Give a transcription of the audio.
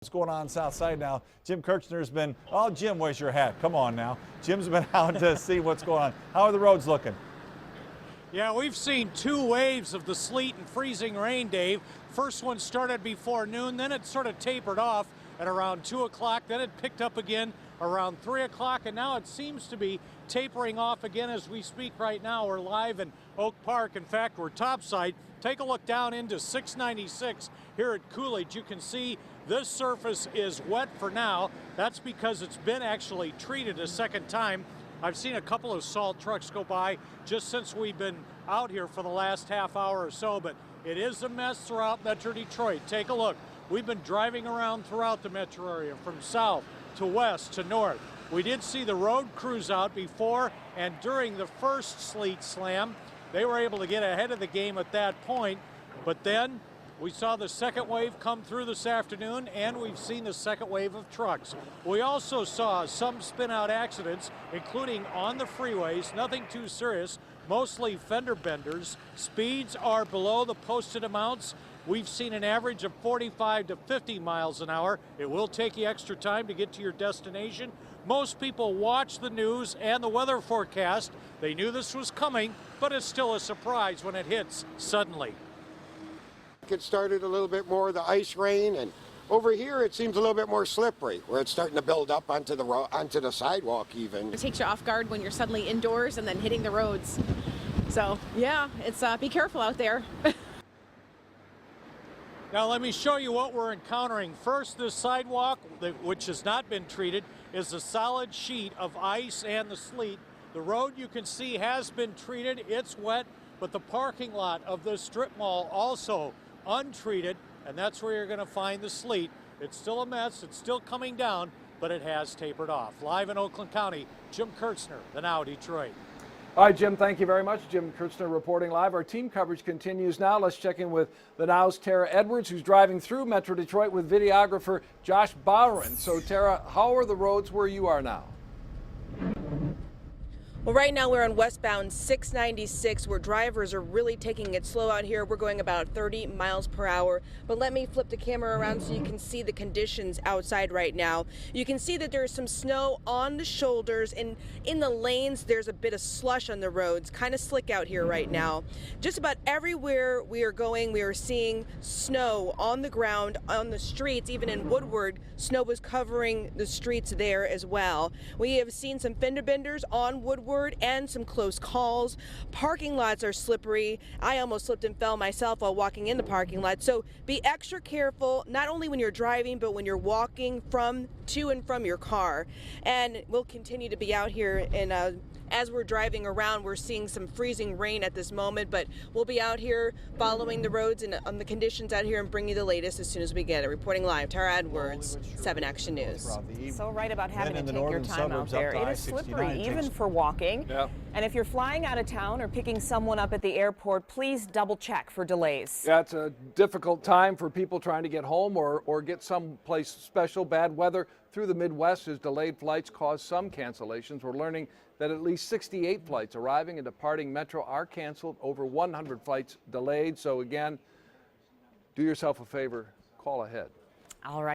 What's going on south side now? Jim Kirchner's been, oh, Jim, where's your hat? Come on now. Jim's been out to see what's going on. How are the roads looking? Yeah, we've seen two waves of the sleet and freezing rain, Dave. First one started before noon, then it sort of tapered off at around 2 o'clock. Then it picked up again around 3 o'clock, and now it seems to be tapering off again as we speak right now. We're live in Oak Park. In fact, we're topside. Take a look down into 696 here at Coolidge. You can see this surface is wet for now. That's because it's been actually treated a second time. I've seen a couple of salt trucks go by just since we've been out here for the last half hour or so, but it is a mess throughout Metro Detroit. Take a look. We've been driving around throughout the metro area from south to west to north. We did see the road crews out before and during the first sleet slam. They were able to get ahead of the game at that point, but then we saw the second wave come through this afternoon, and we've seen the second wave of trucks. We also saw some spin-out accidents, including on the freeways, nothing too serious, mostly fender benders. Speeds are below the posted amounts. We've seen an average of 45 to 50 miles an hour. It will take you extra time to get to your destination. Most people watch the news and the weather forecast. They knew this was coming, but it's still a surprise when it hits suddenly. It started a little bit more the ice rain, and over here it seems a little bit more slippery, where it's starting to build up onto the sidewalk even. It takes you off guard when you're suddenly indoors and then hitting the roads. So yeah, it's be careful out there. Now let me show you what we're encountering. First, this sidewalk, which has not been treated, is a solid sheet of ice and the sleet. The road you can see has been treated, it's wet, but the parking lot of the strip mall also untreated, and that's where you're going to find the sleet. It's still a mess, it's still coming down, but it has tapered off. Live in Oakland County, Jim Kirchner, the Now Detroit. All right, Jim, thank you very much. Jim Kirchner reporting live. Our team coverage continues now. Let's check in with the Now's Tara Edwards, who's driving through Metro Detroit with videographer Josh Bowron. So, Tara, how are the roads where you are now? Well, right now we're on westbound 696 where drivers are really taking it slow out here. We're going about 30 miles per hour. But let me flip the camera around so you can see the conditions outside right now. You can see that there's some snow on the shoulders, and in the lanes there's a bit of slush on the roads. Kind of slick out here right now. Just about everywhere we are going, we are seeing snow on the ground, on the streets. Even in Woodward, snow was covering the streets there as well. We have seen some fender benders on Woodward and some close calls. Parking lots are slippery. I almost slipped and fell myself while walking in the parking lot. So be extra careful, not only when you're driving, but when you're walking to and from your car. And we'll continue to be out here, and as we're driving around, we're seeing some freezing rain at this moment, but we'll be out here following the roads and on the conditions out here and bring you the latest as soon as we get it. Reporting live, Tara Edwards, 7 Action News. So right about having to take your time out there. It is slippery even for walking. Yeah. And if you're flying out of town or picking someone up at the airport, please double check for delays. Yeah, it's a difficult time for people trying to get home or get someplace special. Bad weather through the Midwest as delayed flights cause some cancellations. We're learning that at least 68 flights arriving and departing Metro are canceled, over 100 flights delayed. So again, do yourself a favor, call ahead. All right.